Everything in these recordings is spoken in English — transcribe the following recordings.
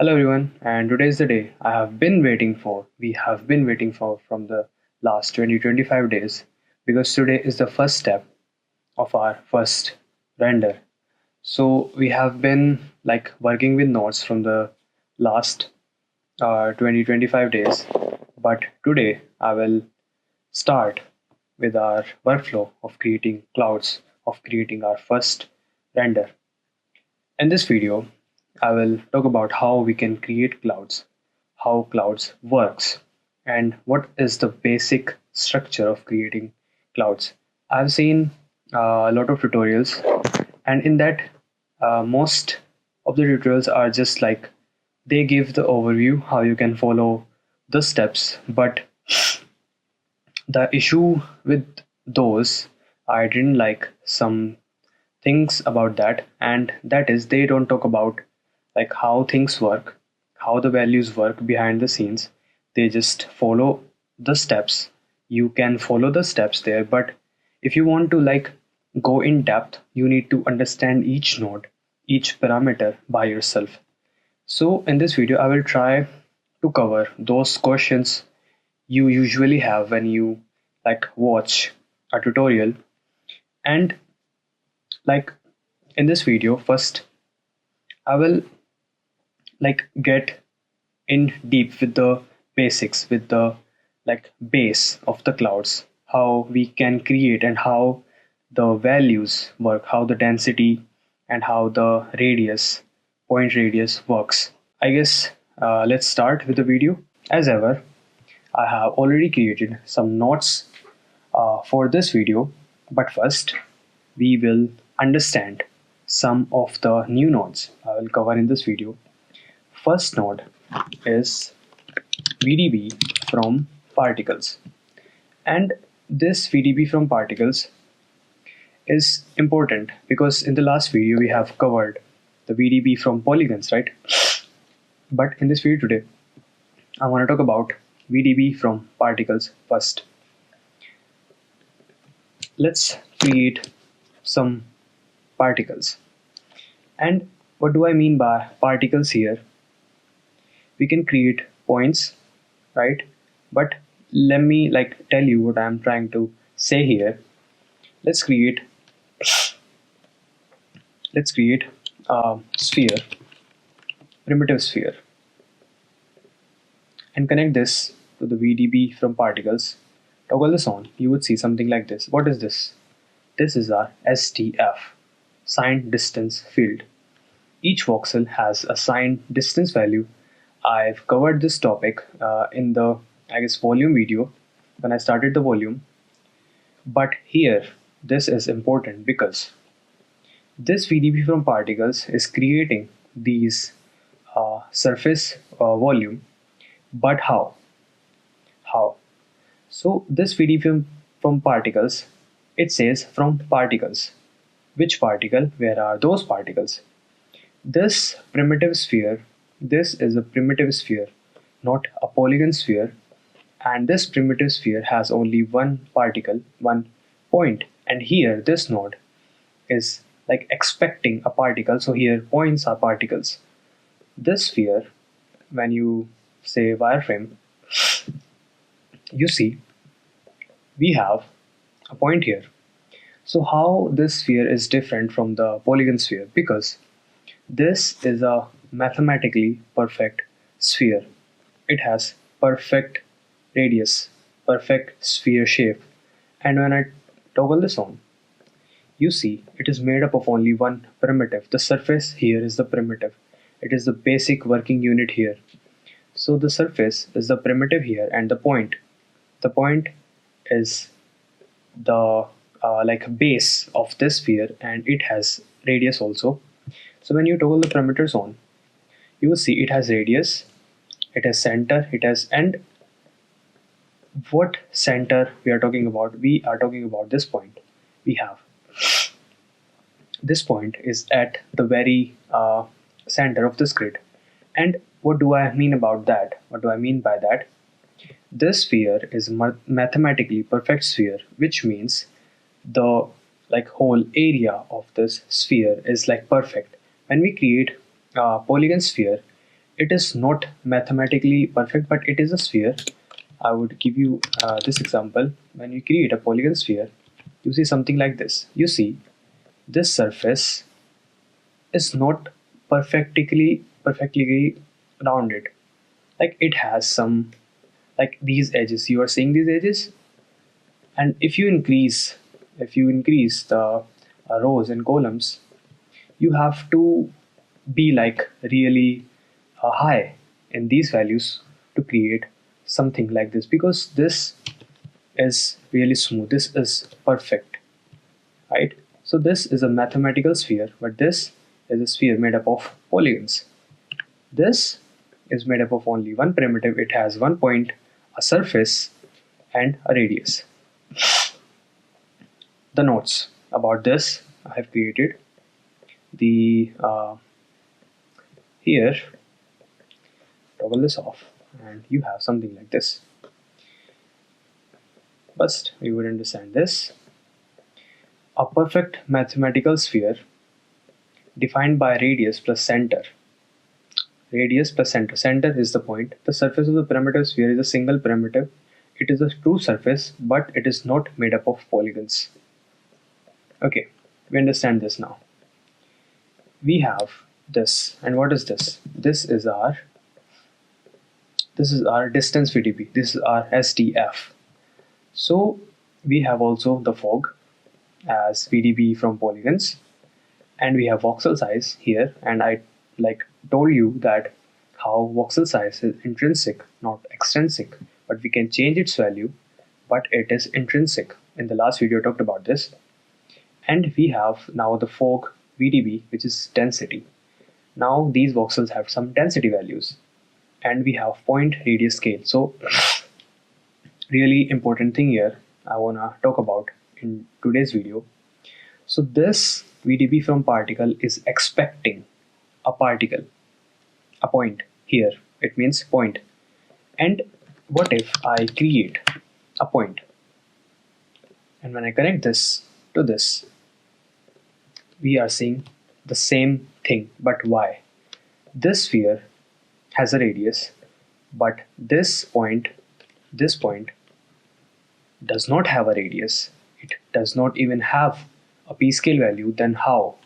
Hello everyone, and today is the day we have been waiting for from the last 20-25 days because today is the first step of our first render. So we have been working with nodes from the last 20-25 days, but today I will start with our workflow of creating clouds, of creating our first render. In this video, I will talk about how we can create clouds, how clouds works, and what is the basic structure of creating clouds. I've seen a lot of tutorials, and in that, most of the tutorials are just like they give the overview how you can follow the steps, but the issue with those, I didn't like some things about that, and that is they don't talk about how things work, how the values work behind the scenes. They just follow the steps. You can follow the steps there, but if you want to go in depth, you need to understand each node, each parameter by yourself. So in this video I will try to cover those questions you usually have when you watch a tutorial. And in this video, first I will get in deep with the basics, with the base of the clouds, how we can create and how the values work, how the density and how the radius, point radius works. I guess let's start with the video. As ever, I have already created some notes for this video, but first we will understand some of the new nodes I will cover in this video. First node is VDB from particles, and this VDB from particles is important because in the last video we have covered the VDB from polygons, right? But in this video today I want to talk about VDB from particles first. Let's create some particles. And what do I mean by particles here? We can create points, right? But let me tell you what I'm trying to say here. Let's create a sphere, primitive sphere, and connect this to the VDB from particles. Toggle this on, you would see something like this. What is this? This is our SDF, signed distance field. Each voxel has a signed distance value. I've covered this topic in the volume video when I started the volume. But here, this is important because this VDB from particles is creating these surface volume. But how? How? So this VDB from particles, it says from particles. Which particle? Where are those particles? This primitive sphere, this is a primitive sphere, not a polygon sphere, and this primitive sphere has only one particle, one point, and here this node is expecting a particle, so here points are particles. This sphere, when you say wireframe, you see we have a point here. So how this sphere is different from the polygon sphere? Because this is a mathematically perfect sphere. It has perfect radius, perfect sphere shape. And when I toggle this on, you see it is made up of only one primitive. The surface here is the primitive. It is the basic working unit here. So the surface is the primitive here, and the point is the base of this sphere, and it has radius also. So when you toggle the parameters on, you will see it has radius, it has center, it has end. What center we are talking about? We are talking about this point. We have this point is at the very center of this grid. And what do I mean about that? What do I mean by that? This sphere is mathematically perfect sphere, which means the whole area of this sphere is perfect. When we create a polygon sphere, it is not mathematically perfect, but it is a sphere. I would give you this example. When you create a polygon sphere, you see something like this. You see this surface is not perfectly rounded. Like it has some, like these edges. You are seeing these edges, and if you increase the rows and columns, you have to be like really high in these values to create something like this, because this is really smooth, this is perfect, right? So this is a mathematical sphere, but this is a sphere made up of polygons. This is made up of only one primitive. It has one point, a surface, and a radius. The notes about this I have created. The here, toggle this off, and you have something like this. First, we would understand this. A perfect mathematical sphere defined by radius plus center. Radius plus center. Center is the point. The surface of the primitive sphere is a single primitive. It is a true surface, but it is not made up of polygons. Okay, we understand this now. We have this, and what is this? This is our distance VDB. This is our SDF. So we have also the fog as VDB from polygons, and we have voxel size here, and I told you that how voxel size is intrinsic, not extrinsic, but we can change its value, but it is intrinsic. In the last video I talked about this. And we have now the fog VDB, which is density. Now these voxels have some density values, and we have point radius scale. So really important thing here I wanna talk about in today's video. So this VDB from particle is expecting a particle, a point here. It means point. And what if I create a point, and when I connect this to this, we are seeing the same thing. But why? This sphere has a radius, but this point does not have a radius. It does not even have a Pscale value. Then how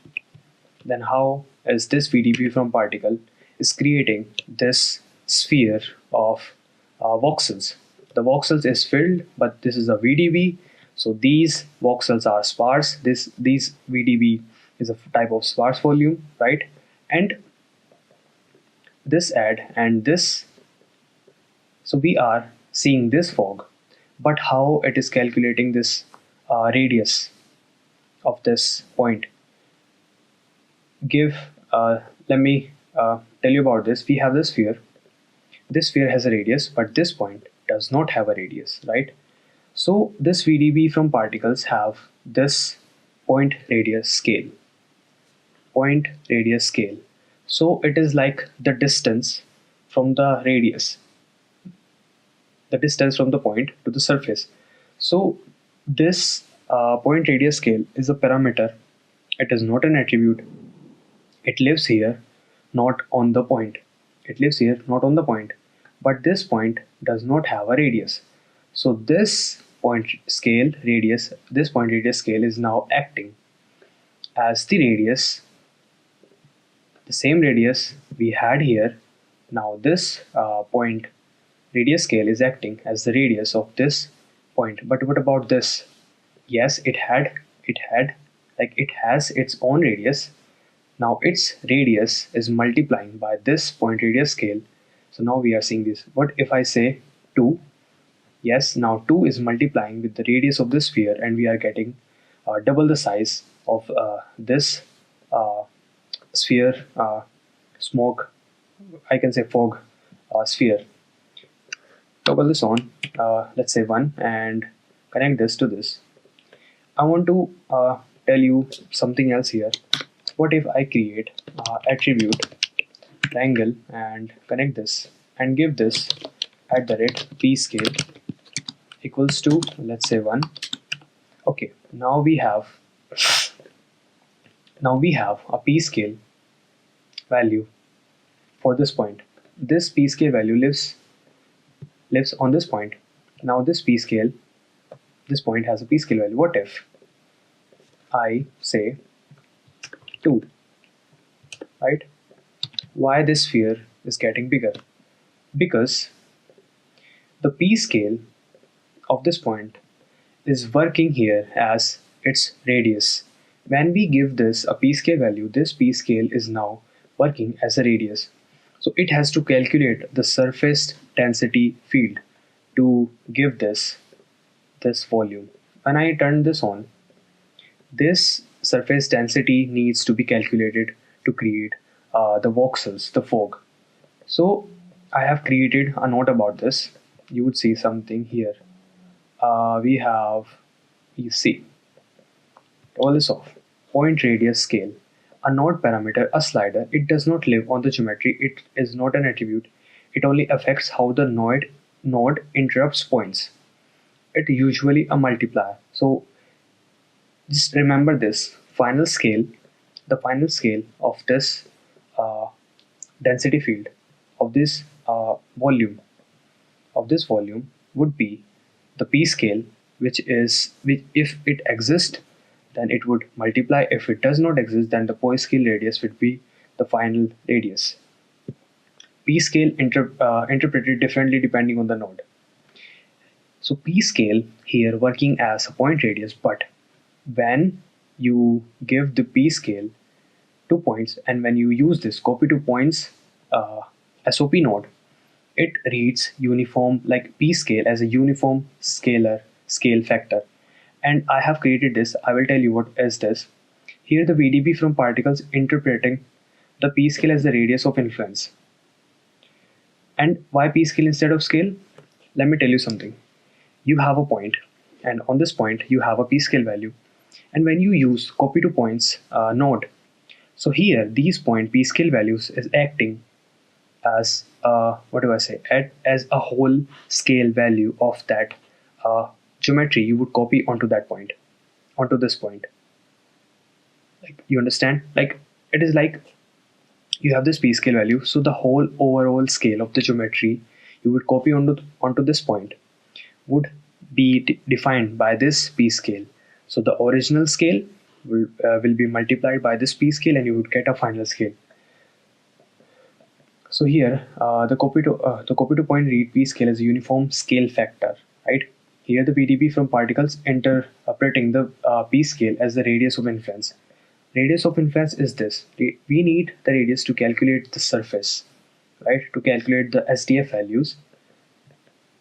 is this VDB from particle is creating this sphere of voxels? The voxels is filled, but this is a VDB, so these voxels are sparse. These VDB is a type of sparse volume, right? And this add and this, so we are seeing this fog, but how it is calculating this radius of this point? Let me tell you about this. We have this sphere. This sphere has a radius, but this point does not have a radius, right? So this VDB from particles have this point radius scale. Point radius scale. So it is like the distance from the radius, the distance from the point to the surface. So this point radius scale is a parameter. It is not an attribute. It lives here, not on the point. It lives here, not on the point. But this point does not have a radius. So this point radius scale is now acting as the radius, the same radius we had here. Now this point radius scale is acting as the radius of this point. But what about this? Yes, it has its own radius. Now its radius is multiplying by this point radius scale. So now we are seeing this. What if I say 2? Yes, now 2 is multiplying with the radius of this sphere, and we are getting double the size of this sphere, smoke, I can say fog sphere. Toggle this on, let's say 1, and connect this to this. I want to tell you something else here. What if I create attribute triangle and connect this and give this @Pscale equals to, let's say 1. Okay, now we have a Pscale value for this point. this Pscale value lives on this point. Now this point has a Pscale value. What if I say 2, right? Why this sphere is getting bigger? Because the Pscale of this point is working here as its radius. When we give this a Pscale value, this Pscale is now working as a radius. So it has to calculate the surface density field to give this volume. When I turn this on, this surface density needs to be calculated to create the voxels, the fog. So I have created a note about this. You would see something here. You see, all this off. Point radius scale, a node parameter, a slider. It does not live on the geometry. It is not an attribute. It only affects how the node interrupts points. It usually a multiplier. So just remember this final scale. The final scale of this density field of this volume would be the Pscale, which if it exists, then it would multiply. If it does not exist, then the point scale radius would be the final radius. Pscale interpreted differently depending on the node. So Pscale here working as a point radius, but when you give the Pscale 2 points and when you use this copy to points SOP node, it reads uniform, like Pscale as a uniform scalar scale factor. And I have created this. I will tell you what is this. Here the VDB from particles interpreting the Pscale as the radius of influence. And why Pscale instead of scale? Let me tell you something. You have a point, and on this point you have a Pscale value. And when you use copy to points node, so here these point Pscale values is acting as as a whole scale value of that geometry you would copy onto that point, onto this point. Like, you understand? Like, it is like you have this Pscale value, so the whole overall scale of the geometry you would copy onto this point would be defined by this Pscale. So the original scale will be multiplied by this Pscale, and you would get a final scale. So here the copy to point read Pscale as a uniform scale factor, right? Here the VDB from particles interpreting the Pscale as the radius of influence. Radius of influence is this. We need the radius to calculate the surface, right? To calculate the SDF values.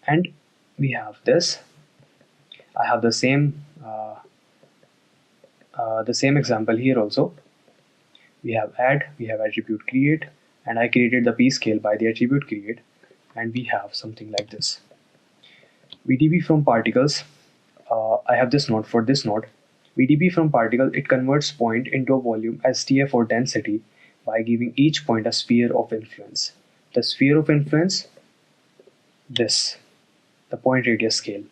And we have this. I have the same example here also. We have add, we have attribute create, and I created the Pscale by the attribute create, and we have something like this. VDB from particles, I have this node. For this node, VDB from particle, it converts point into a volume SDF or density by giving each point a sphere of influence. The sphere of influence, this, the point radius scale.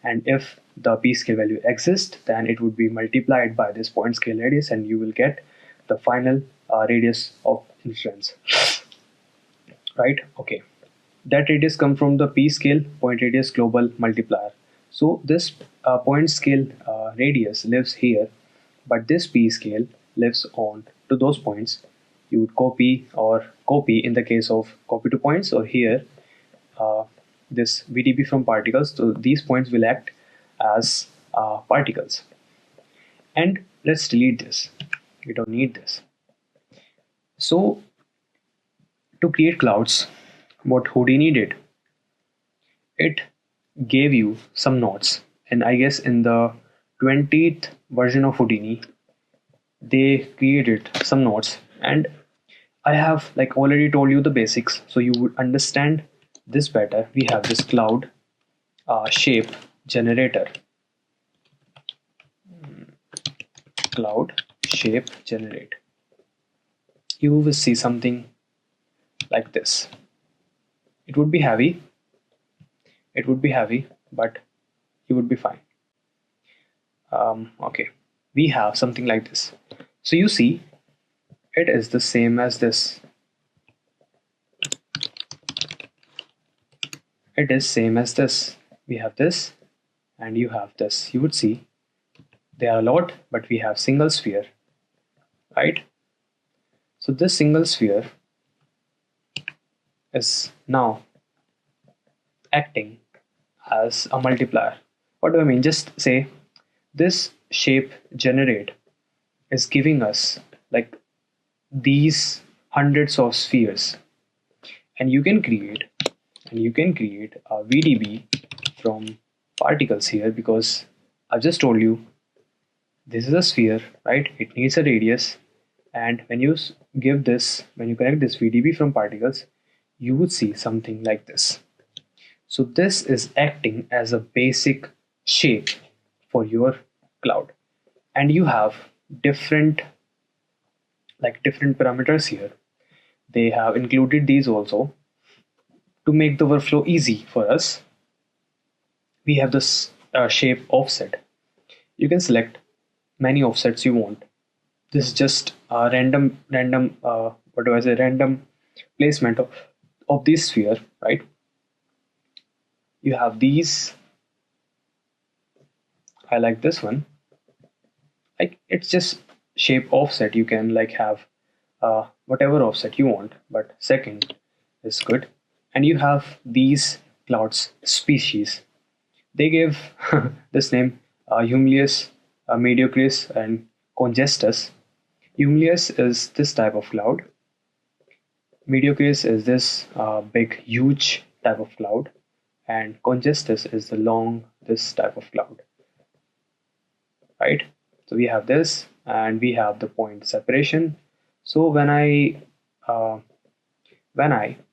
And if the Pscale value exists, then it would be multiplied by this point scale radius, and you will get the final radius of influence. Right? Okay. That radius comes from the Pscale point radius global multiplier. So this point scale radius lives here, but this Pscale lives on to those points. You would copy in the case of copy to points, or here this VDB from particles. So these points will act as particles. And let's delete this. We don't need this. So to create clouds, what Houdini did, it gave you some nodes, and I guess in the 20th version of Houdini they created some nodes, and I have like already told you the basics, so you would understand this better. We have this cloud shape generator, cloud shape generate. You will see something like this. It would be heavy, but you would be fine. Okay, we have something like this. So you see, it is the same as this. it is same as this. We have this and you have this. You would see they are a lot, but we have single sphere, right? So this single sphere is now acting as a multiplier. What do I mean? Just say this shape generate is giving us like these hundreds of spheres, and you can create a VDB from particles here, because I've just told you this is a sphere, right? It needs a radius, and when you connect this VDB from particles, you would see something like this. So this is acting as a basic shape for your cloud, and you have different parameters here. They have included these also to make the workflow easy for us. We have this shape offset. You can select many offsets you want. This is just a random random placement of this sphere, right? You have these. I like this one. Like, it's just shape offset. You can like have whatever offset you want, but second is good. And you have these clouds species. They give this name Humulus, Mediocris, and Congestus. Humulus is this type of cloud. Mediocris is this big, huge type of cloud, and Congestus is the long, this type of cloud. Right? So we have this, and we have the point separation. So when I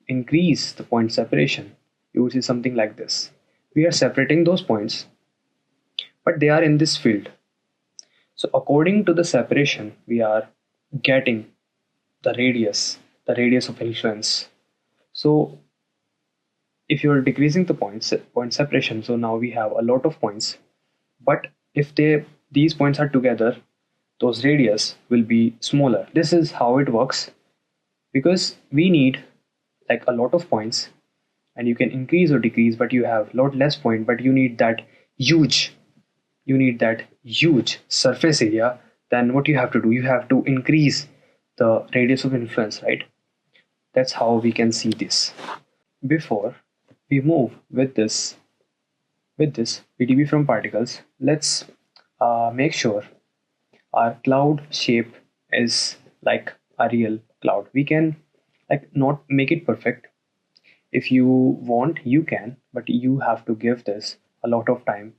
increase the point separation, you will see something like this. We are separating those points, but they are in this field. So according to the separation, we are getting the radius of influence. So if you are decreasing the point separation, so now we have a lot of points, but if these points are together, those radius will be smaller. This is how it works, because we need like a lot of points, and you can increase or decrease, but you have a lot less point, but you need that huge surface area. Then what you have to do, you have to increase the radius of influence, right? That's how we can see this. Before we move with this VDB from particles, let's make sure our cloud shape is like a real cloud. We can like not make it perfect. If you want, you can, but you have to give this a lot of time.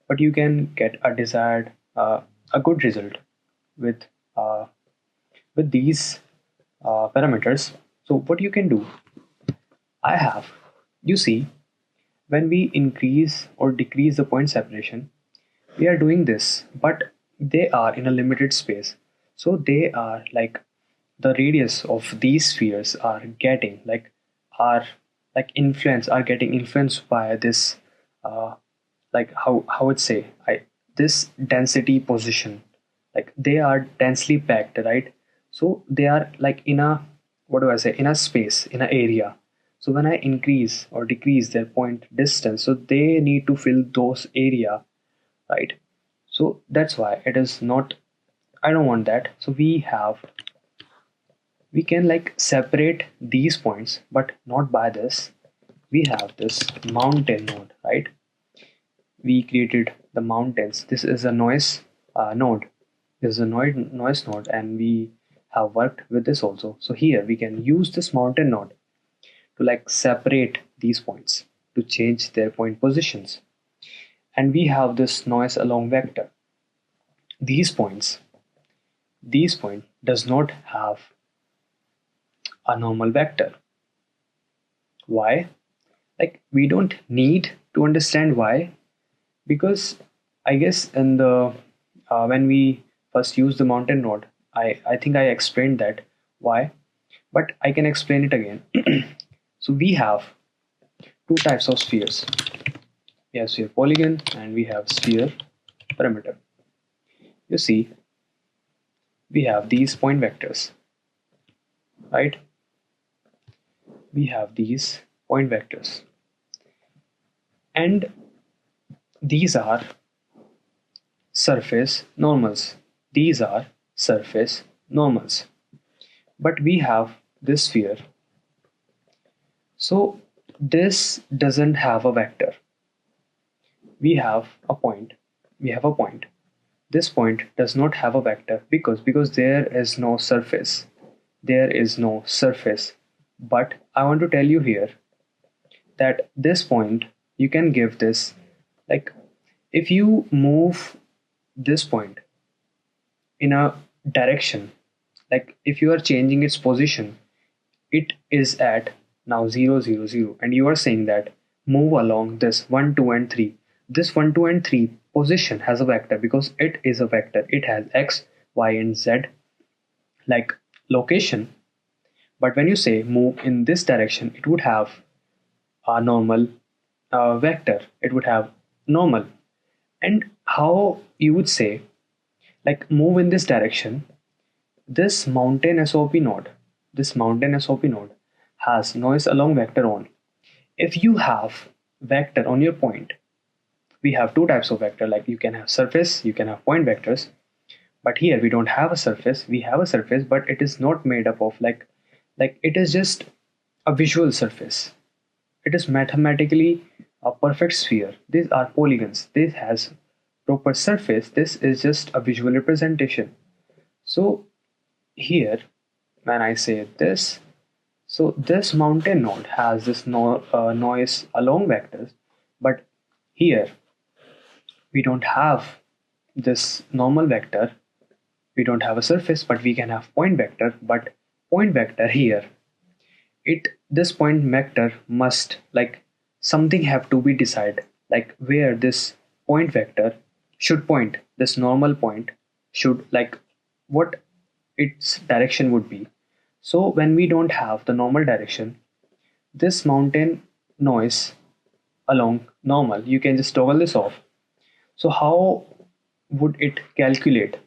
But you can get a desired, a good result with these parameters. So what you can do, you see, when we increase or decrease the point separation, we are doing this, but they are in a limited space. So they are like the radius of these spheres are getting getting influenced by this like how would say this density position. Like they are densely packed, right? So they are like in a, what do I say, in a space, in an area. So when I increase or decrease their point distance, so they need to fill those area, right? So that's why it is not, I don't want that. So we can like separate these points, but not by this. We have this mountain node, right? We created the mountains. This is a noise node. This is a noise node, and we have worked with this also. So here we can use this mountain node to like separate these points, to change their point positions. And we have this noise along vector. These point does not have a normal vector. Why? Like, we don't need to understand why, because I guess in the when we first use the mountain node, I think I explained that why, but I can explain it again. So we have two types of spheres. We have sphere polygon and we have sphere perimeter. You see, we have these point vectors, right? We have these point vectors, and these are surface normals. These are surface normals. But we have this sphere. So this doesn't have a vector. We have a point. We have a point. This point does not have a vector because there is no surface. There is no surface. But I want to tell you here that this point, you can give this, like, if you move this point in a direction, like if you are changing its position, it is at now 0 0 0, and you are saying that move along this 1 2 and 3. This 1 2 and 3 position has a vector because it is a vector. It has x, y and z like location. But when you say move in this direction, it would have a normal vector. It would have normal. And how you would say, like, move in this direction, this mountain SOP node, has noise along vector on. If you have vector on your point, we have two types of vector, like you can have surface, you can have point vectors. But here we don't have a surface. We have a surface, but it is not made up of like it is just a visual surface. It is mathematically a perfect sphere. These are polygons. This has proper surface. This is just a visual representation. So here, when I say this, so this mountain node has this noise along vectors, but here we don't have this normal vector. We don't have a surface, but we can have point vector. But point vector here, this point vector must, like, something have to be decided, like where this point vector should point. This normal point should, like, what its direction would be. So when we don't have the normal direction, this mountain noise along normal, you can just toggle this off. So how would it calculate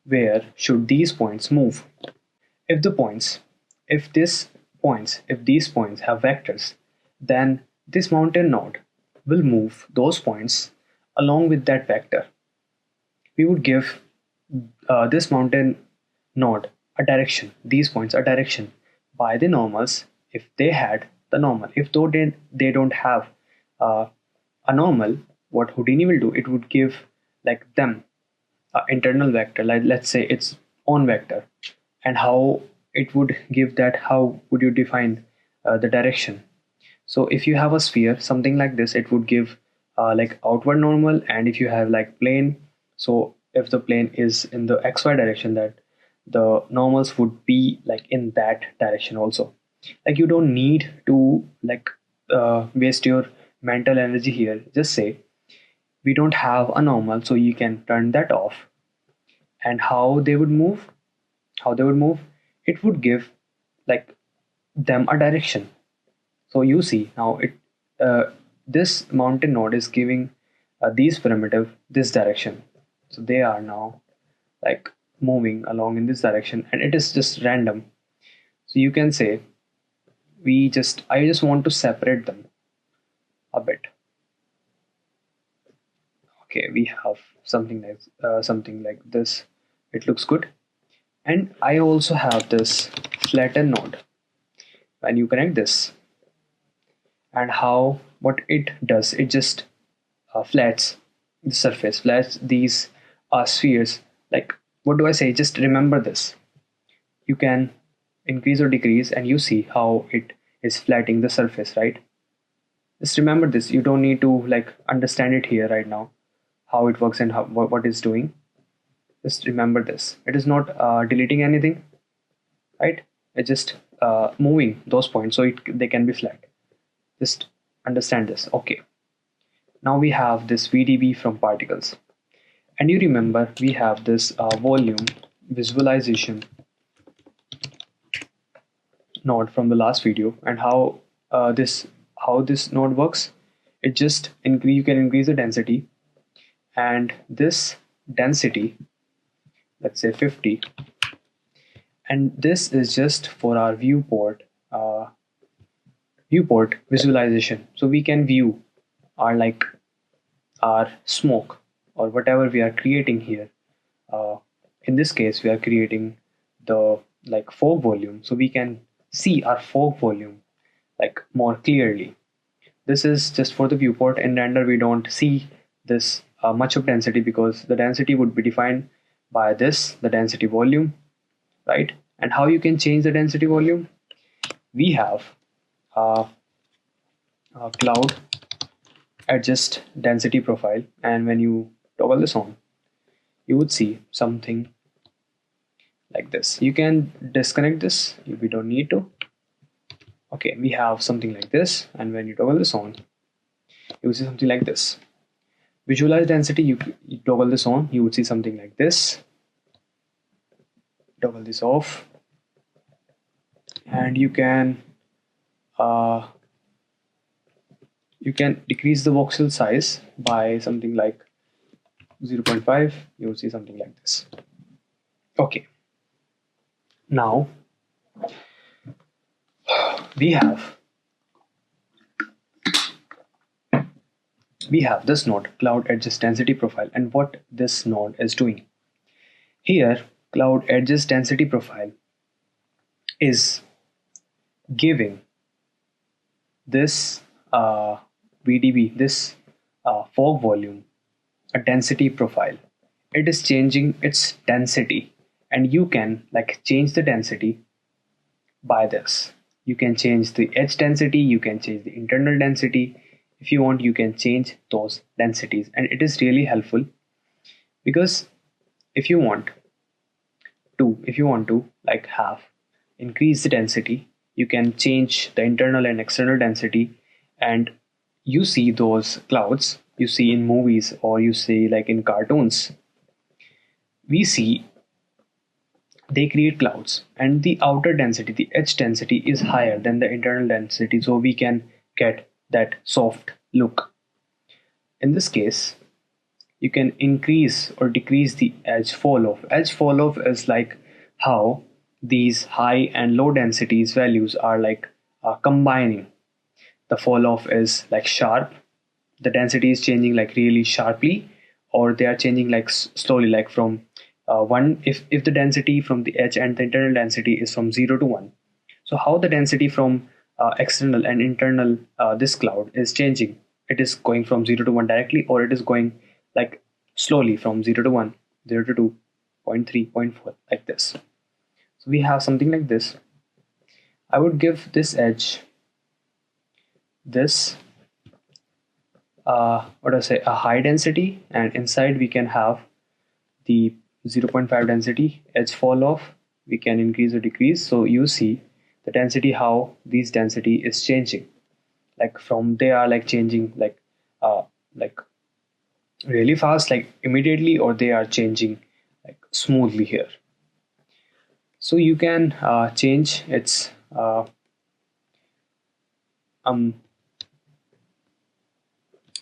where should these points move? If these points have vectors, then this mountain node will move those points along with that vector. We would give this mountain node a direction, these points a direction by the normals if they had the normal. If though they don't have a normal, what Houdini will do, it would give like them an internal vector, like let's say its own vector. And how it would give that, how would you define the direction? So if you have a sphere, something like this, it would give like outward normal. And if you have like plane, so if the plane is in the xy direction, that the normals would be like in that direction also. Like you don't need to like waste your mental energy here. Just say we don't have a normal, so you can turn that off. And how they would move, it would give like them a direction. So you see now this mountain node is giving these primitive this direction. So they are now like moving along in this direction, and it is just random. So you can say I just want to separate them a bit. Okay, we have something like this. It looks good. And I also have this flatten node. When you connect this, and what it does, it just flats the surface, flats these spheres. Like, what do I say? Just remember this. You can increase or decrease, and you see how it is flattening the surface, right? Just remember this. You don't need to like understand it here right now, how it works and what it's doing. Just remember this. It is not deleting anything, right? It's just moving those points so they can be flat. Just understand this. Okay. Now we have this VDB from particles. And you remember we have this volume visualization node from the last video, and how this node works. It just you can increase the density, and this density, let's say 50, and this is just for our viewport visualization. So we can view are like our smoke or whatever we are creating here. uh, in this case we are creating the like fog volume, so we can see our fog volume like more clearly. This is just for the viewport. In render we don't see this much of density, because the density would be defined by this, the density volume, right? And how you can change the density volume? We have cloud adjust density profile, and when you toggle this on, you would see something like this. You can disconnect this, we don't need to. Okay, we have something like this, and when you toggle this on, you will see something like this. Visualize density, you toggle this on, you would see something like this. Toggle this off, and you can decrease the voxel size by something like 0.5. You will see something like this. Okay, now we have this node, cloud adjust density profile, and what this node is doing here, cloud adjust density profile is giving this VDB, this fog volume, a density profile. It is changing its density, and you can like change the density by this. You can change the edge density, you can change the internal density. If you want, you can change those densities, and it is really helpful, because if you want to like have increase the density, you can change the internal and external density. And you see those clouds you see in movies, or you see like in cartoons, we see they create clouds, and the outer density, the edge density, is higher than the internal density, so we can get that soft look. In this case, you can increase or decrease the edge fall off. Edge fall off is like how these high and low densities values are like combining. The fall off is like sharp, the density is changing like really sharply, or they are changing like slowly, like from one, if the density from the edge and the internal density is from 0 to 1. So how the density from external and internal this cloud is changing? It is going from 0 to 1 directly, or it is going like slowly from 0 to 1, 0 to 2, 0.3, 0.4, like this. So we have something like this. I would give this edge this what do I say, a high density, and inside we can have the 0.5 density edge fall off. We can increase or decrease. So you see the density, how this density is changing, like from they are like changing like really fast, like immediately, or they are changing like smoothly here. So you can change its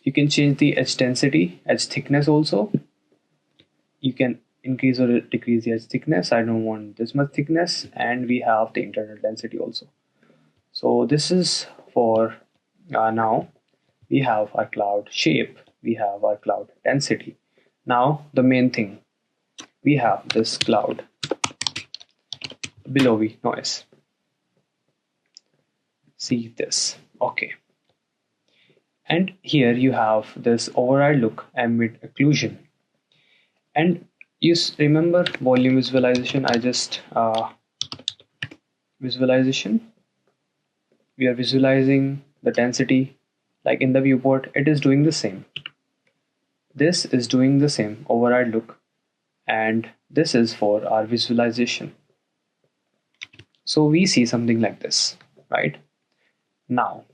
you can change the edge density, edge thickness also. You can increase or decrease the edge thickness. I don't want this much thickness, and we have the internal density also. So this is for now. We have our cloud shape, we have our cloud density. Now the main thing, we have this cloud billowy noise. See this, okay. And here you have this override look amid occlusion. And you remember volume visualization, I just visualization, we are visualizing the density like in the viewport. It is doing the same. This is doing the same override look, and this is for our visualization. So we see something like this, right? Now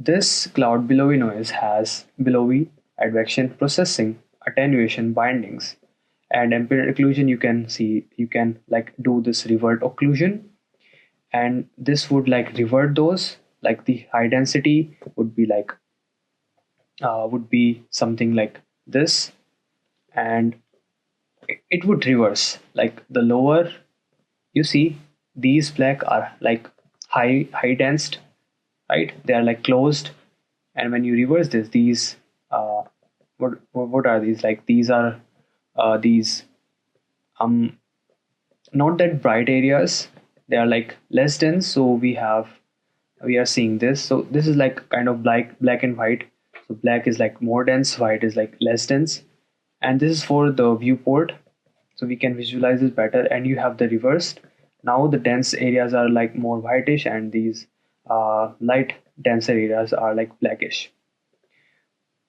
this cloud billowy noise has billowy, advection, processing, attenuation, bindings, and ambient occlusion. You can see, you can like do this revert occlusion, and this would like revert those, like the high density would be like would be something like this, and it would reverse like the lower. You see these black are like high densed, right? They are like closed, And when you reverse this, these what are these? Like these are these not that bright areas. They are like less dense. So we are seeing this. So this is like kind of black and white. So black is like more dense, white is like less dense. And this is for the viewport, so we can visualize this better. And you have the reversed. Now the dense areas are like more whitish, and these light denser areas are like blackish.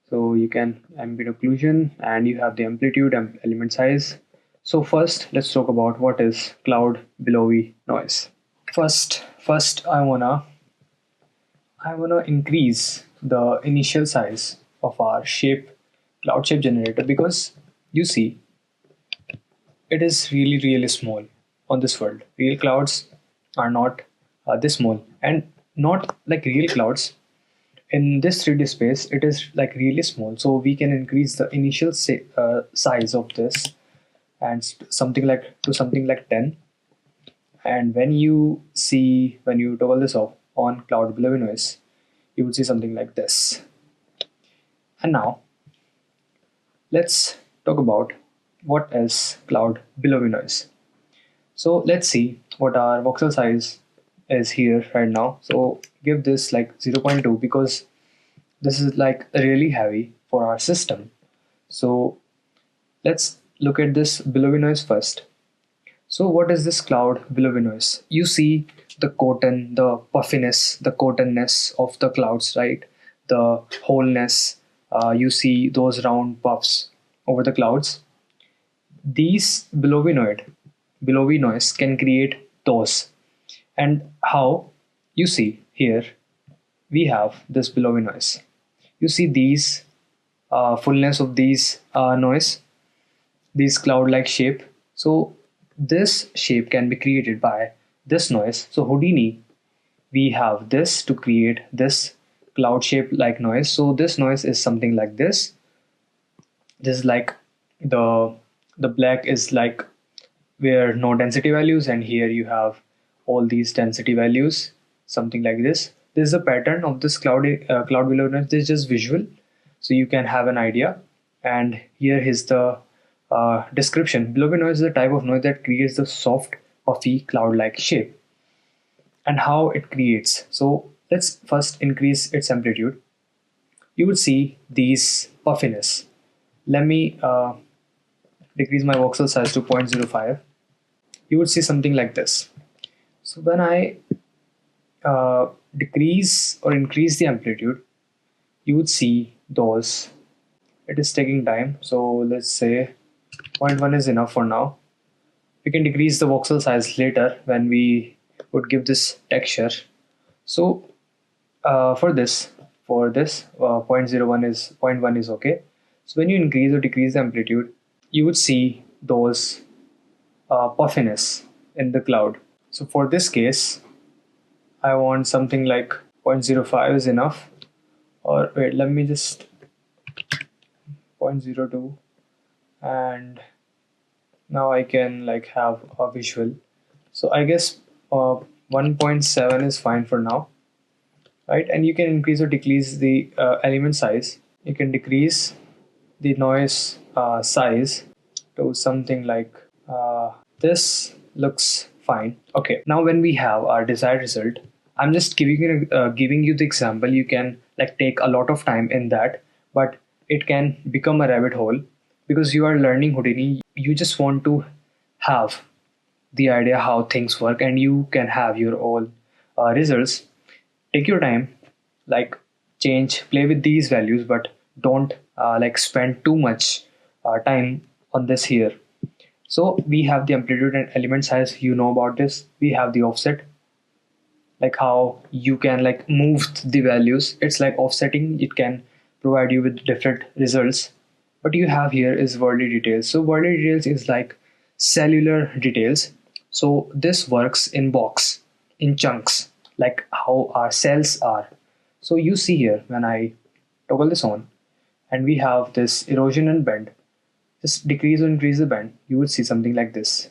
So you can ambient occlusion, and you have the amplitude and element size. So first let's talk about what is cloud billowy noise. First I wanna increase the initial size of our cloud shape generator, because you see it is really small on this world. Real clouds are not this small, and not like real clouds in this 3D space. It is like really small, so we can increase the initial size of this and something like 10. And when you toggle this off on cloud Billowy Noise, you would see something like this. And now let's talk about what is cloud Billowy Noise. So let's see what our voxel size is here right now. So give this like 0.2, because this is like really heavy for our system. So let's look at this Billowy Noise first. So what is this cloud Billowy Noise? You see the cotton, the puffiness, the cottonness of the clouds, right? The wholeness. You see those round puffs over the clouds. These Billowy noise can create those. And how? You see here we have this Billowy noise. You see these fullness of these noise, this cloud-like shape. So this shape can be created by this noise. So Houdini, we have this to create this cloud shape like noise. So this noise is something like this. This is like the black is like where no density values, and here you have all these density values, something like this. This is a pattern of this cloud below noise. This is just visual, so you can have an idea. And here is the description. Billowy noise is a type of noise that creates the soft, puffy, cloud-like shape. And how it creates. So let's first increase its amplitude. You would see these puffiness. Let me decrease my voxel size to 0.05. You would see something like this. So when I decrease or increase the amplitude, you would see those. It is taking time, so let's say 0.1 is enough for now. We can decrease the voxel size later when we would give this texture. So for this 0.1 is okay. So when you increase or decrease the amplitude, you would see those puffiness in the cloud. So for this case, I want something like 0.05 is enough. Or wait, let me just 0.02, and now I can like have a visual. So I guess 1.7 is fine for now, right? And you can increase or decrease the element size. You can decrease the noise size to something like this. Looks fine. Okay, now when we have our desired result, I'm just giving you the example. You can like take a lot of time in that, but it can become a rabbit hole, because you are learning Houdini. You just want to have the idea how things work, and you can have your own results. Take your time, like play with these values, but don't like spend too much time on this here. So we have the amplitude and element size. You know about this. We have the offset, like how you can like move the values. It's like offsetting. It can provide you with different results. What you have here is worldly details. So worldly details is like cellular details. So this works in box, in chunks, like how our cells are. So you see here when I toggle this on, and we have this erosion and bend. Just decrease or increase the bend, you would see something like this.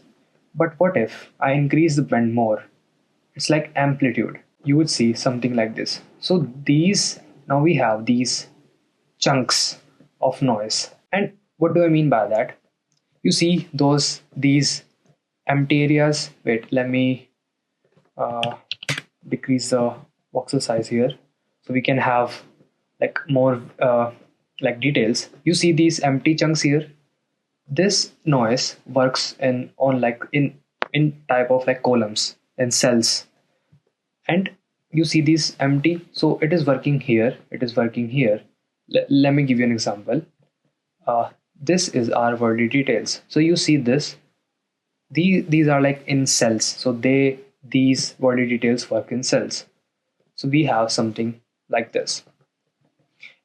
But what if I increase the bend more? It's like amplitude. You would see something like this. So these Now we have these chunks of noise. And what do I mean by that? You see these empty areas. Wait, let me decrease the voxel size here so we can have like more like details. You see these empty chunks here. This noise works in type of like columns and cells, and you see these empty, so it is working here, it is working here. Let me give you an example. This is our wordy details. So you see this, these are like in cells, so these wordy details work in cells. So we have something like this,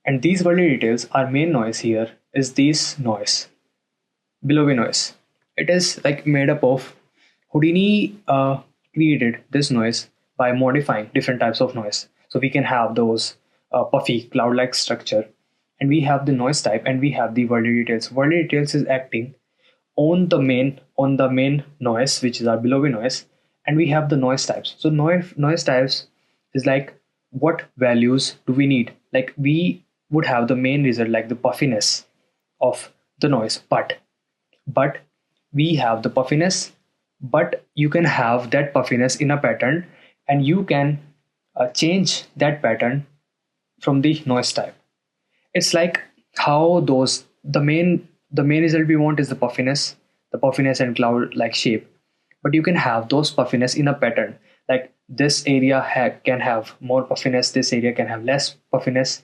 and these wordy details, our main noise here is this noise, Billowy noise. It is like made up of Houdini created this noise by modifying different types of noise. So we can have those puffy cloud-like structure, and we have the noise type, and we have the wordy details. Wordy details is acting on the main noise, which is our Billowy noise, and we have the noise types. So noise types is like what values do we need? Like we would have the main result like the puffiness of the noise, but we have the puffiness, but you can have that puffiness in a pattern, and you can change that pattern from the noise type. It's like how those the main result we want is the puffiness and cloud like shape, but you can have those puffiness in a pattern. Like this area can have more puffiness, this area can have less puffiness,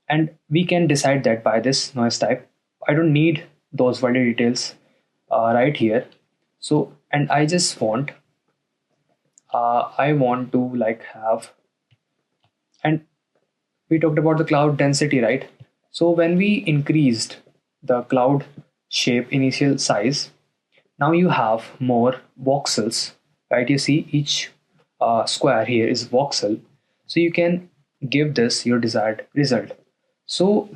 and we can decide that by this noise type. I don't need those value details right here. So, and I just want I want to like have, and we talked about the cloud density, right? So when we increased the cloud shape initial size, now you have more voxels, right? You see each square here is voxel, so you can give this your desired result. So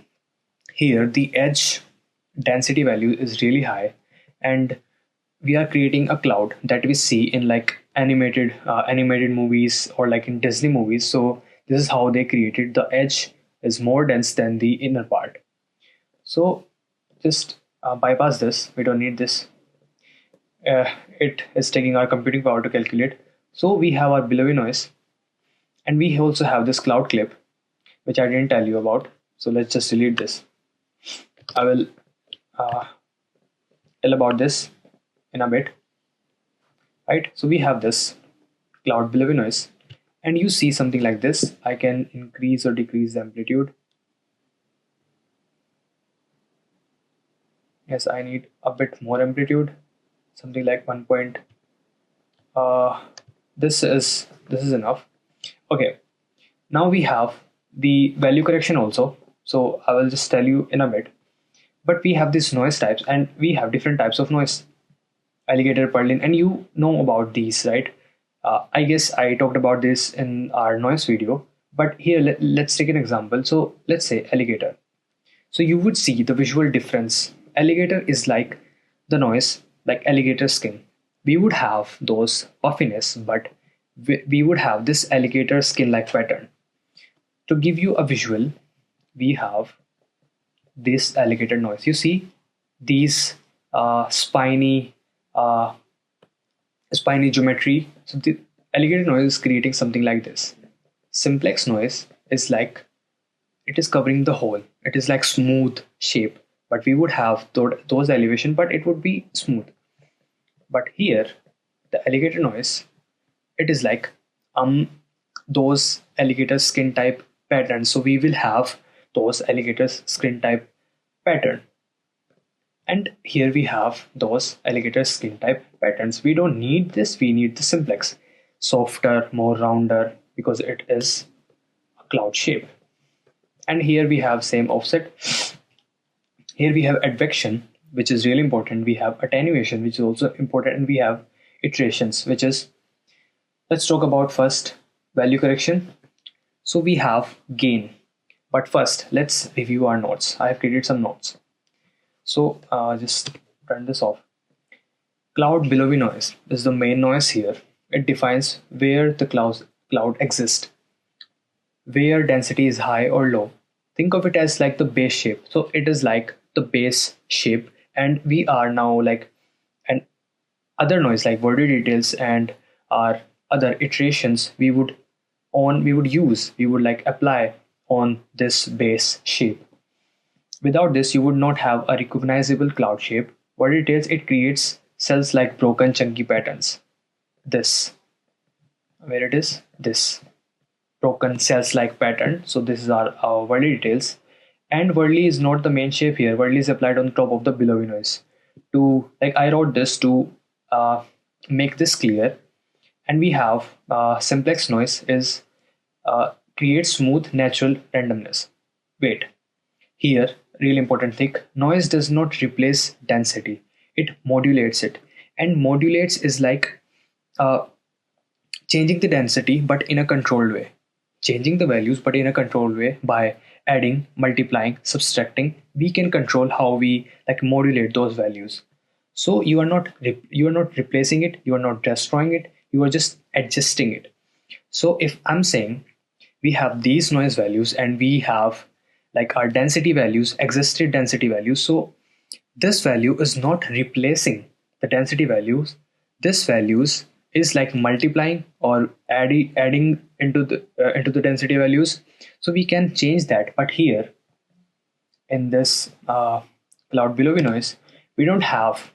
here the edge density value is really high, and we are creating a cloud that we see in like animated movies or like in Disney movies. So this is how they created. The edge is more dense than the inner part. So just bypass this, we don't need this. It is taking our computing power to calculate. So we have our Billowy noise, and we also have this cloud clip, which I didn't tell you about. So let's just delete this. I will tell about this in a bit, right? So we have this cloud Billowy noise, and you see something like this. I can increase or decrease the amplitude. Yes, I need a bit more amplitude, something like 1 point. This is enough. Okay, now we have the value correction also, so I will just tell you in a bit. But we have these noise types, and we have different types of noise, alligator, purlin, and you know about these, right? I guess I talked about this in our noise video, but here let's take an example. So let's say alligator. So you would see the visual difference. Alligator is like the noise, like alligator skin. We would have those puffiness, but we would have this alligator skin like pattern. To give you a visual, we have this alligator noise. You see these spiny geometry. So the alligator noise is creating something like this. Simplex noise is like it is covering the whole. It is like smooth shape, but we would have those elevation, but it would be smooth. But here, the alligator noise, it is like those alligator skin type patterns. So we will have those alligator skin type pattern. And here we have those alligator skin type patterns. We don't need this, we need the simplex. Softer, more rounder, because it is a cloud shape. And here we have same offset. Here we have advection, which is really important. We have attenuation, which is also important. And we have iterations, which is, let's talk about first value correction. So we have gain. But first, let's review our notes. I have created some notes. So just turn this off. Cloud Billowy noise is the main noise here. It defines where the cloud exists. where density is high or low. Think of it as like the base shape. So it is like the base shape, and we are now like an other noise like body details and our other iterations we would like apply on this base shape. Without this, you would not have a recognizable cloud shape. What it is, it creates cells like broken chunky patterns. This, where it is, this broken cells like pattern. So this is our Whirly details. And Whirly is not the main shape here. Whirly is applied on top of the Billowy Noise. To like I wrote this to make this clear. And we have simplex noise is creates smooth natural randomness. Wait, here, real important thing, noise does not replace density, it modulates it. And modulates is like uh, changing the density but in a controlled way. Changing the values but in a controlled way by adding, multiplying, subtracting, we can control how we like modulate those values. So you are not replacing it, you are not destroying it, you are just adjusting it. So if I'm saying we have these noise values and we have like our density values, existed density values. So this value is not replacing the density values. This values is like multiplying or adding into the density values. So we can change that. But here in this cloud Billowy noise, we don't have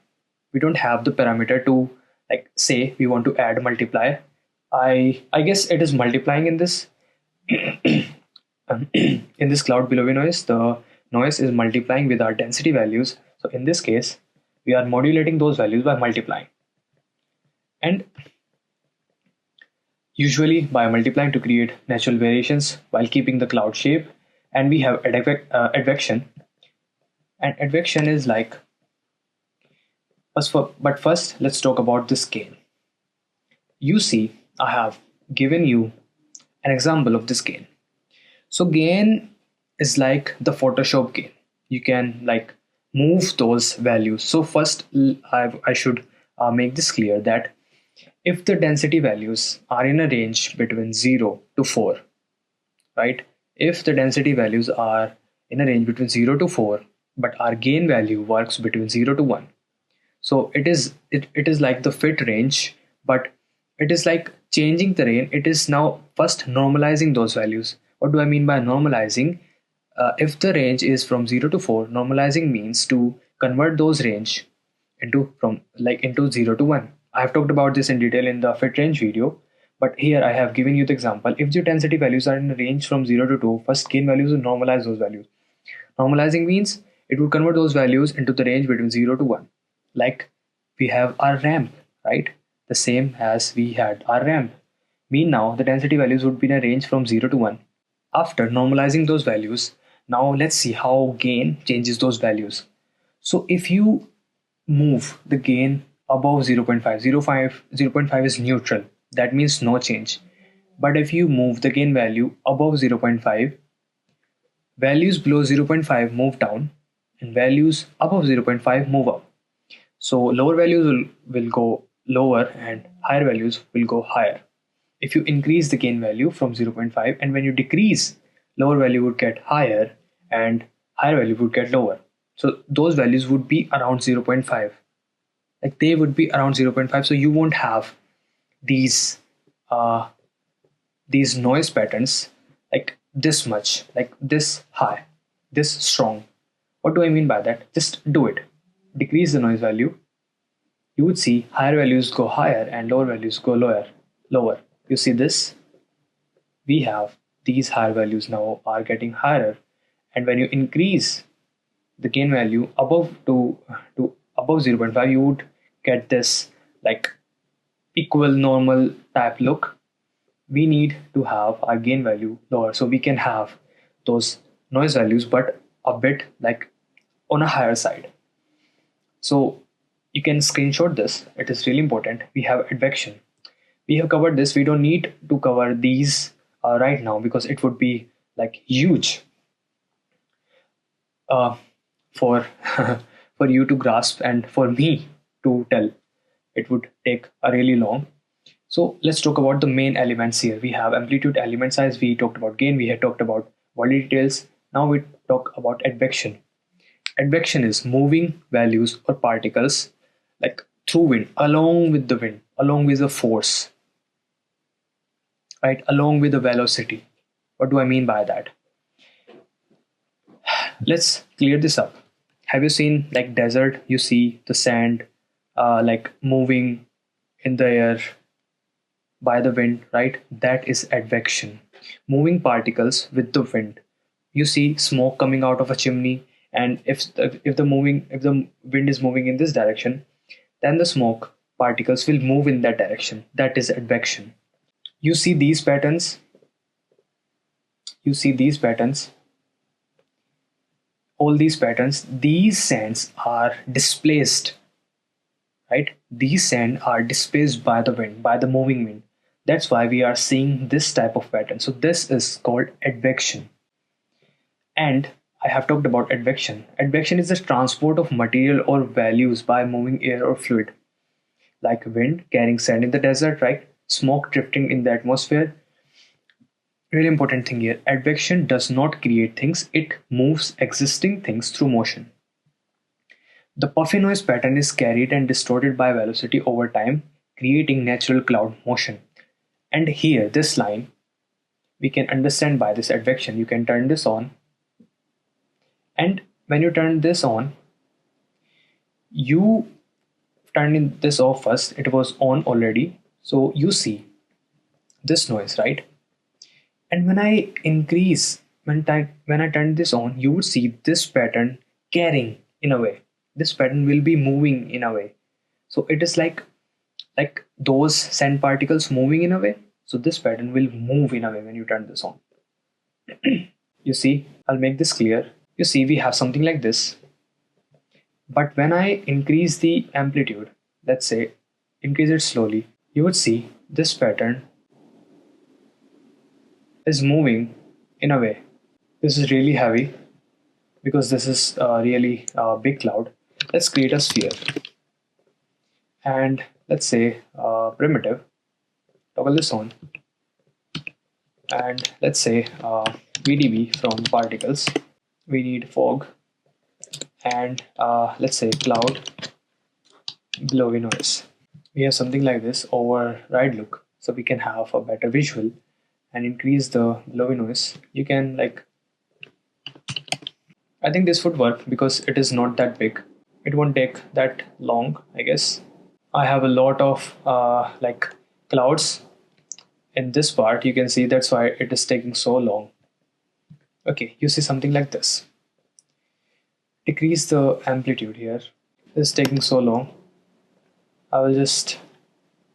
the parameter to like say we want to add multiply. I guess it is multiplying in this in this cloud Billowy noise. The noise is multiplying with our density values. So in this case, we are modulating those values by multiplying. And usually by multiplying to create natural variations while keeping the cloud shape. And we have advection. And advection is like, but first let's talk about this gain. You see, I have given you an example of this gain. So gain is like the Photoshop gain. You can like move those values. So first I should make this clear that if the density values are in a range between 0 to 4, right? If the density values are in a range between 0 to 4, but our gain value works between 0 to 1. So it is like the fit range, but it is like changing the range. It is now first normalizing those values. What do I mean by normalizing? If the range is from 0 to 4, normalizing means to convert those range into 0 to 1. I have talked about this in detail in the fit range video, but here I have given you the example. If the density values are in a range from 0 to 2, first gain values will normalize those values. Normalizing means it will convert those values into the range between 0 to 1. Like we have our ramp, right? The same as we had our ramp. Mean now the density values would be in a range from 0 to 1. After normalizing those values, now let's see how gain changes those values. So if you move the gain above 0.5, 0.5 is neutral. That means no change. But if you move the gain value above 0.5, values below 0.5 move down and values above 0.5 move up. So lower values will go lower and higher values will go higher. If you increase the gain value from 0.5 and when you decrease, lower value would get higher and higher value would get lower. So those values would be around 0.5. Like they would be around 0.5. So you won't have these noise patterns like this much, like this high, this strong. What do I mean by that? Just do it. Decrease the noise value. You would see higher values go higher and lower values go lower. You see this? We have these higher values now are getting higher, and when you increase the gain value above to above 0.5, you would get this like equal normal type look. We need to have our gain value lower so we can have those noise values but a bit like on a higher side. So you can screenshot this. It is really important. We have advection. We have covered this. We don't need to cover these right now because it would be like huge for for you to grasp and for me to tell. It would take a really long. So let's talk about the main elements here. We have amplitude, element size, we talked about gain, we had talked about body details. Now we talk about advection. Advection is moving values or particles like through wind, along with the wind, along with the force, right? Along with the velocity. What do I mean by that? Let's clear this up. Have you seen like desert? You see the sand like moving in the air by the wind, right? That is advection. Moving particles with the wind. You see smoke coming out of a chimney, and if the wind is moving in this direction, then the smoke particles will move in that direction. That is advection. You see these patterns. You see these patterns. All these patterns. These sands are displaced, right? These sand are displaced by the wind, by the moving wind. That's why we are seeing this type of pattern. So this is called advection. And I have talked about advection. Advection is the transport of material or values by moving air or fluid, like wind carrying sand in the desert, right? Smoke drifting in the atmosphere. Really important thing here. Advection does not create things, it moves existing things through motion. The puffy noise pattern is carried and distorted by velocity over time, creating natural cloud motion. And here, this line, we can understand by this advection. You can turn this on. And when you turn this on, you turn this off first. It was on already. So you see this noise, right? And when I increase, when I turn this on, you would see this pattern carrying in a way. This pattern will be moving in a way. So it is like those sand particles moving in a way. So this pattern will move in a way when you turn this on. You see, I'll make this clear. You see, we have something like this. But when I increase the amplitude, let's say increase it slowly, you would see this pattern is moving in a way. This is really heavy because this is a really big cloud. Let's create a sphere. And let's say primitive, toggle this on. And let's say VDB from particles. We need fog. And let's say cloud, Billowy Noise. We have something like this override look, so we can have a better visual and increase the Billowy Noise. You can I think this would work because it is not that big. It won't take that long, I guess. I have a lot of clouds in this part. You can see that's why it is taking so long. Okay, you see something like this. Decrease the amplitude here. This is taking so long. I will just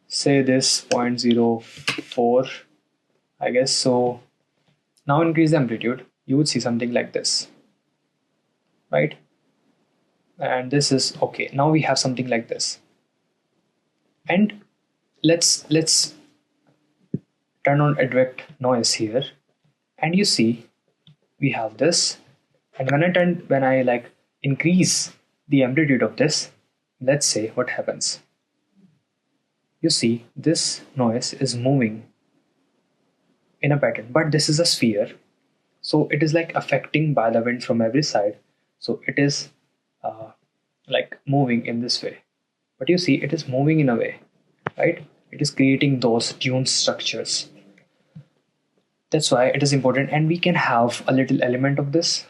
say this 0.04, I guess. So now increase the amplitude. You would see something like this, right? And this is okay. Now we have something like this. And let's turn on Advect noise here, and you see we have this. And when I increase the amplitude of this, let's say what happens. You see this noise is moving in a pattern, but this is a sphere, so it is like affecting by the wind from every side. So it is moving in this way, but you see it is moving in a way, right? It is creating those dune structures. That's why it is important, and we can have a little element of this.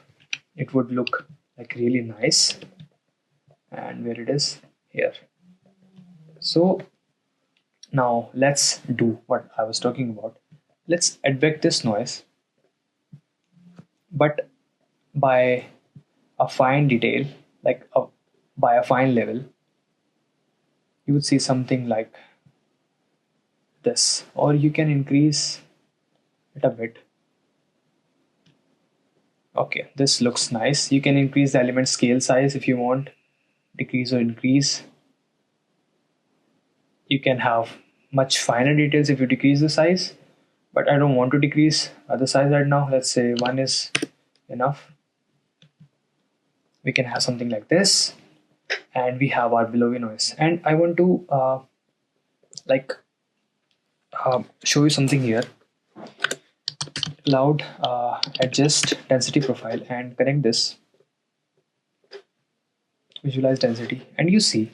It would look like really nice. And where it is here. So now let's do what I was talking about. Let's advect this noise, but by a fine detail, by a fine level. You would see something like this, or you can increase it a bit. Okay, this looks nice. You can increase the element scale size if you want, decrease or increase. You can have much finer details if you decrease the size, but I don't want to decrease the size right now. Let's say 1 is enough. We can have something like this, and we have our Billowy noise. And I want to show you something here. Cloud adjust density profile and connect this, visualize density, and you see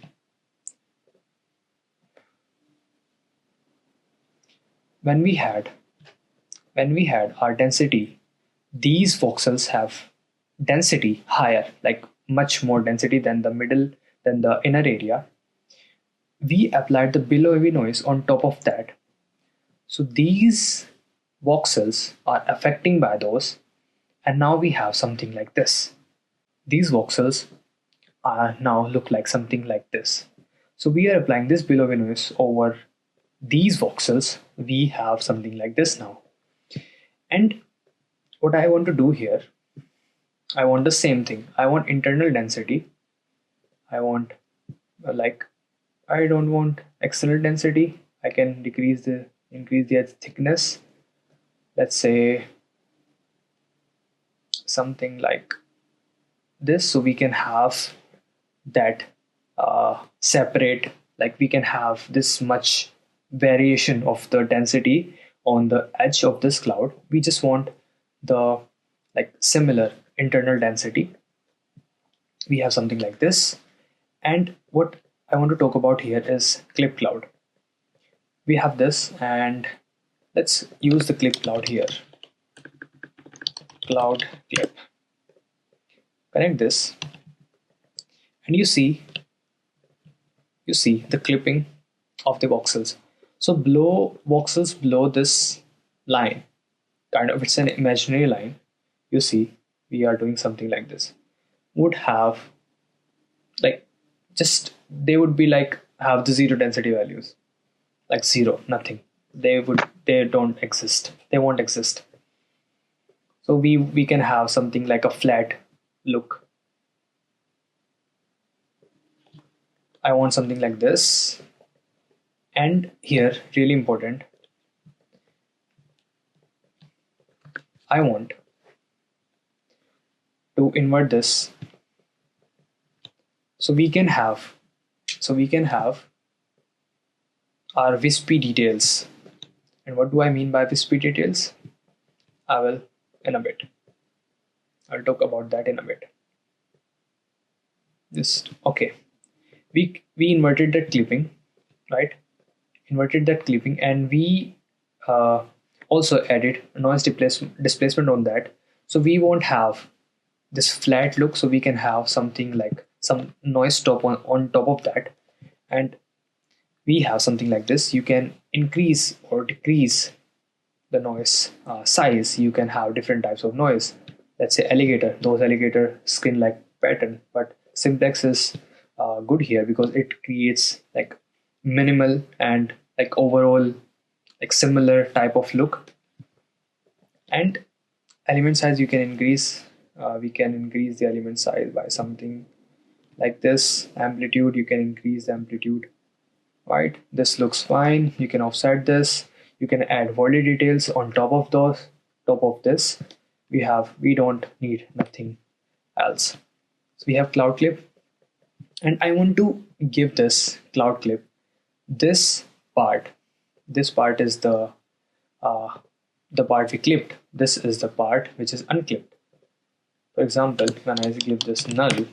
when we had our density, these voxels have density higher, like much more density than the inner area. We applied the billowy noise on top of that. So these voxels are affecting by those, and now we have something like this. These voxels are now look like something like this. So we are applying this billowy noise over these voxels. We have something like this now. And what I want to do here, I want the same thing. I want internal density. I want I don't want external density. I can increase the edge thickness. Let's say something like this, so we can have that separate, like we can have this much variation of the density on the edge of this cloud. We just want the similar internal density. We have something like this. And what I want to talk about here is clip cloud. We have this, and let's use the clip cloud here. Cloud clip. Connect this, and you see the clipping of the voxels. So voxels below this line, kind of, it's an imaginary line. You see, we are doing something like this. Would have they would be have the zero density values, like zero, nothing. They don't exist. They won't exist. So we can have something like a flat look. I want something like this. And here, really important, I want to invert this. So we can have our wispy details. And what do I mean by wispy details? I will in a bit. I'll talk about that in a bit. Okay. We inverted that clipping, right? Inverted that clipping, and we also added noise displacement on that. So we won't have this flat look. So we can have something like some noise top on top of that, and we have something like this. You can increase or decrease the noise size. You can have different types of noise. Let's say alligator, those alligator skin like pattern, but simplex is good here because it creates minimal and overall similar type of look. And element size you can increase. We can increase the element size by something like this. Amplitude, you can increase the amplitude, right? This looks fine. You can offset this. You can add volley details on top of this. We don't need nothing else. So we have cloud clip, and I want to give this cloud clip this part. This part is the part we clipped. This is the part which is unclipped. For example, when I clip this null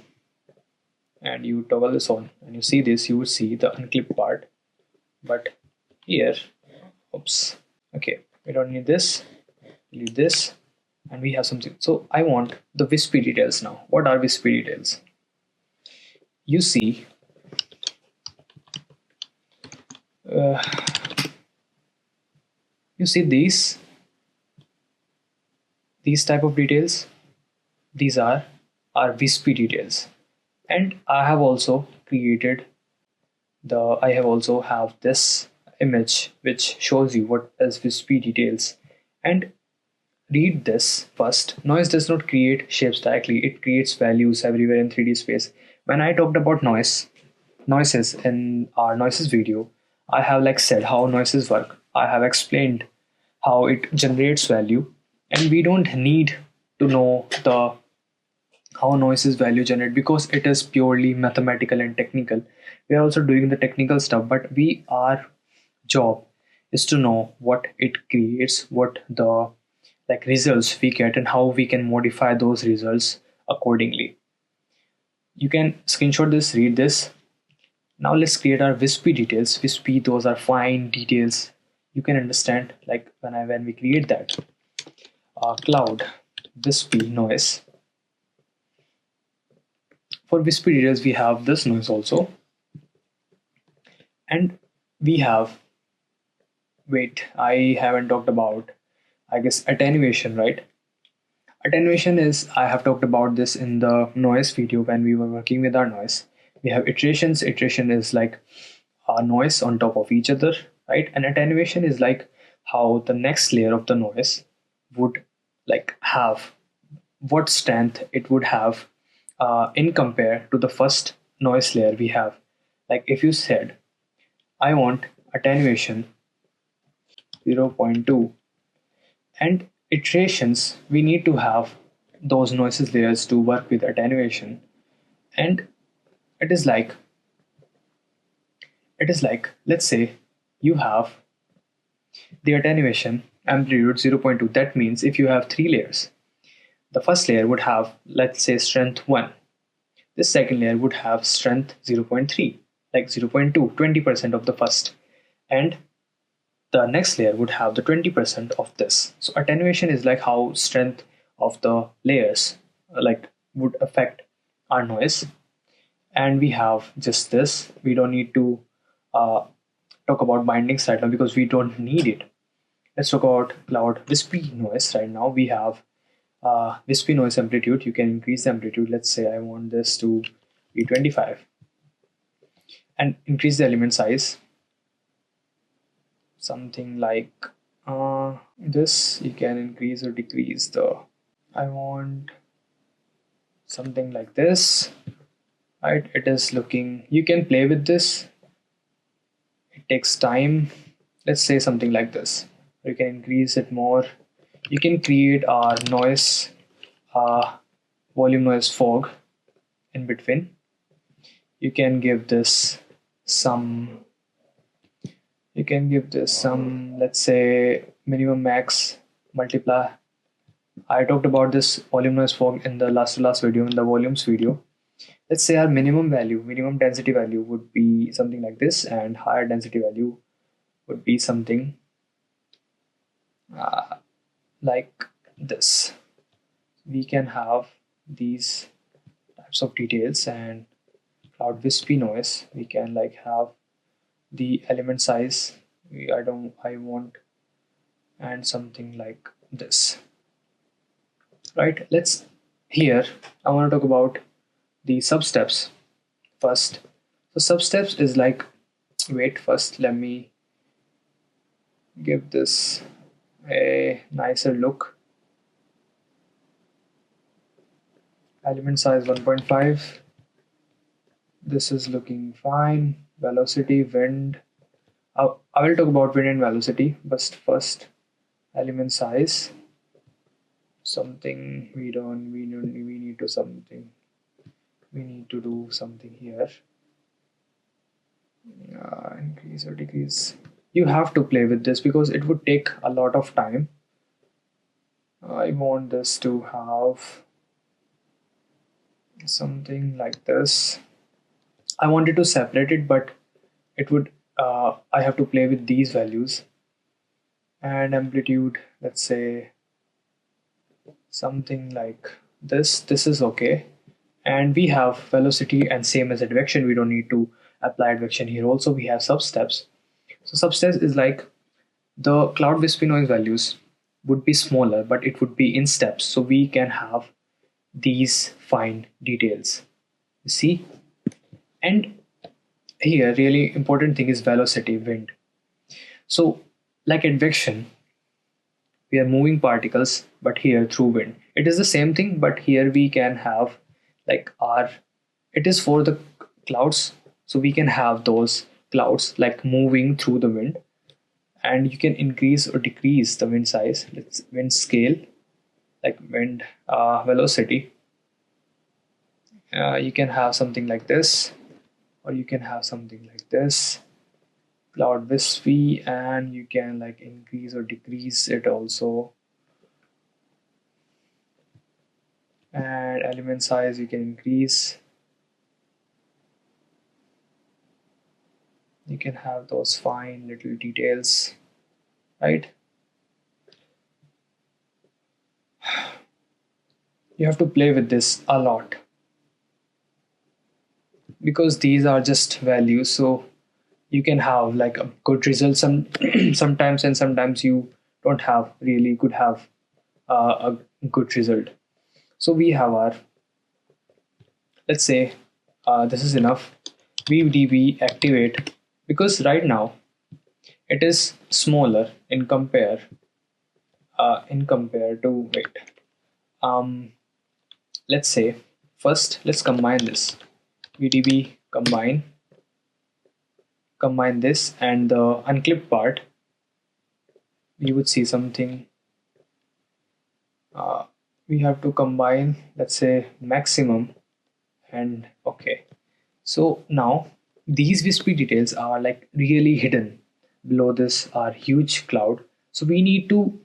and you toggle this on and you see this, you would see the unclipped part. But here, oops, okay, we don't need this, leave this, and we have something. So I want the wispy details now. What are wispy details? You see, these type of details. These are our wispy details. And I have also created I also have this image which shows you what is wispy details. And read this first. Noise does not create shapes directly. It creates values everywhere in 3D space. When I talked about noises in our noises video, I have said how noises work. I have explained how it generates value, and we don't need to know how noises value generate because it is purely mathematical and technical. We are also doing the technical stuff, but our job is to know what it creates, what the results we get, and how we can modify those results accordingly. You can screenshot this, read this. Now let's create our wispy details. Wispy, those are fine details. You can understand like when we create that cloud wispy noise. For wispy details, we have this noise also, and we have. Wait, I haven't talked about, I guess, attenuation, right? Attenuation is, I have talked about this in the noise video when we were working with our noise. We have iterations. Iteration is like a noise on top of each other, right? And attenuation is like how the next layer of the noise would have, what strength it would have in compare to the first noise layer we have. Like if you said, I want attenuation 0.2, and iterations, we need to have those noises layers to work with attenuation. And it is like let's say you have the attenuation amplitude 0.2. That means if you have three layers, the first layer would have, let's say, strength 1. This second layer would have strength 0.3, like 0.2, 20% of the first, and the next layer would have the 20% of this. So attenuation is like how strength of the layers would affect our noise. And we have just this. We don't need to talk about bindings right now because we don't need it. Let's talk about cloud wispy noise right now. We have wispy noise amplitude. You can increase the amplitude. Let's say I want this to be 25, and increase the element size. Something like this. You can increase or decrease the, I want something like this, right? It is looking, you can play with this, it takes time. Let's say something like this. You can increase it more. You can create our noise volume noise fog in between. You can give this some, let's say, minimum max multiply. I talked about this volume noise fog in the last video, in the volumes video. Let's say our minimum density value would be something like this, and higher density value would be something like this. We can have these types of details. And cloud wispy noise, we can have the element size I want, and something like this, right? Let's, here I want to talk about the substeps first. So substeps is like, wait, first let me give this a nicer look. Element size 1.5. This is looking fine. Velocity, wind. I will talk about wind and velocity, but first element size. Something we need to do something here. Increase or decrease. You have to play with this because it would take a lot of time. I want this to have something like this. I wanted to separate it, but it would I have to play with these values. And amplitude, let's say something like this. This is okay. And we have velocity, and same as advection, we don't need to apply advection here. Also we have substeps. So substeps is like the cloud wispy noise values would be smaller, but it would be in steps, so we can have these fine details, you see. And here really important thing is velocity, wind. So like advection, we are moving particles, but here through wind it is the same thing, but here we can have it is for the clouds, so we can have those clouds moving through the wind. And you can increase or decrease the wind size. Let's wind scale, wind velocity. You can have something like this, or you can have something like this. cloud wispy, and you can like increase or decrease it also. And element size you can increase. You can have those fine little details, right? You have to play with this a lot because these are just values, so you can have like a good result sometimes, and sometimes you don't have really could have a good result. So we have our, let's say this is enough. VDB activate, because right now it is smaller in compare to, wait, um let's say first let's combine this. VDB combine this and the unclipped part. You would see something. We have to combine, let's say maximum, and okay. So now these wispy details are like really hidden below this our huge cloud. So we need to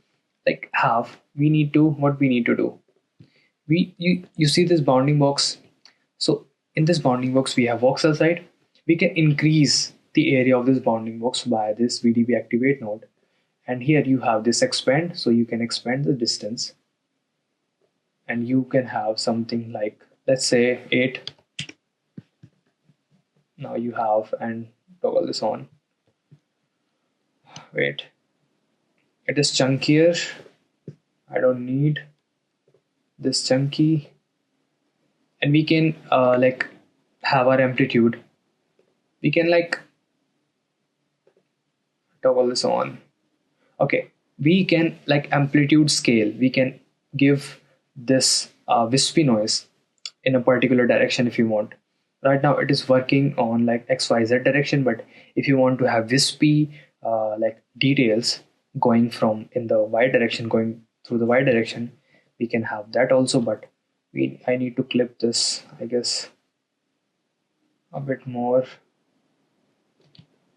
like have we need to what we need to do. You see this bounding box. So in this bounding box we have voxel side. We can increase the area of this bounding box by this VDB activate node. And here you have this expand, so you can expand the distance. And you can have something like, let's say 8. Now you have, and toggle this on. Wait, it is chunkier. I don't need this chunky. And we can like have our amplitude. We can like toggle this on. Okay, we can like amplitude scale. We can give this wispy noise in a particular direction if you want. Right now it is working on like XYZ direction, but if you want to have wispy like details going from in the Y direction, going through the Y direction, we can have that also. But I need to clip this, I guess, a bit more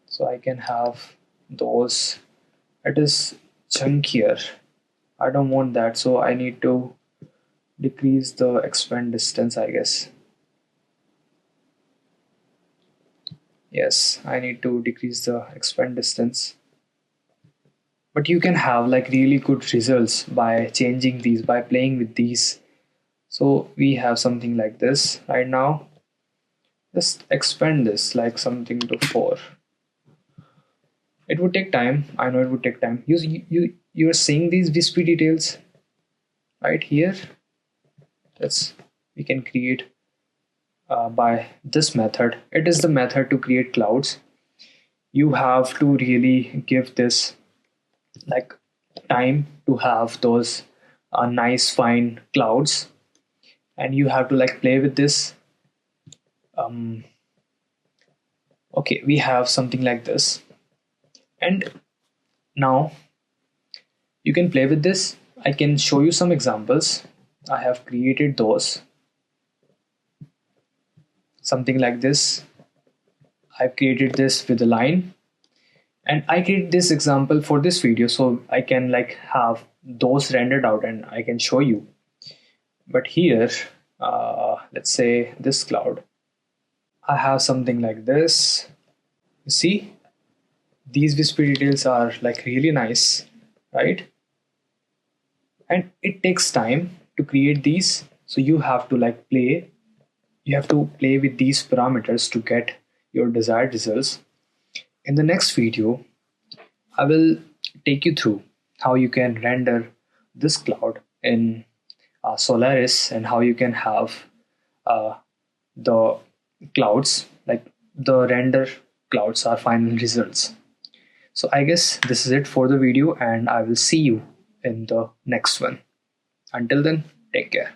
so I can have those. It is chunkier. I don't want that, so I need to decrease the expand distance, I guess. Yes, I need to decrease the expand distance. But you can have like really good results by changing these, by playing with these. So we have something like this right now. Just expand this like something to 4. It would take time. I know it would take time. You're seeing these wispy details right here. We can create by this method. It is the method to create clouds. You have to really give this like time to have those nice fine clouds, and you have to like play with this. Okay, we have something like this, and now you can play with this. I can show you some examples. I have created those, something like this. I've created this with a line, and I create this example for this video so I can like have those rendered out and I can show you. But here let's say this cloud, I have something like this. You see, these wispy details are like really nice, right? And it takes time to create these, so you have to like play. You have to play with these parameters to get your desired results. In the next video, I will take you through how you can render this cloud in Solaris, and how you can have the clouds, like the render clouds are final results. So I guess this is it for the video, and I will see you in the next one. Until then, take care.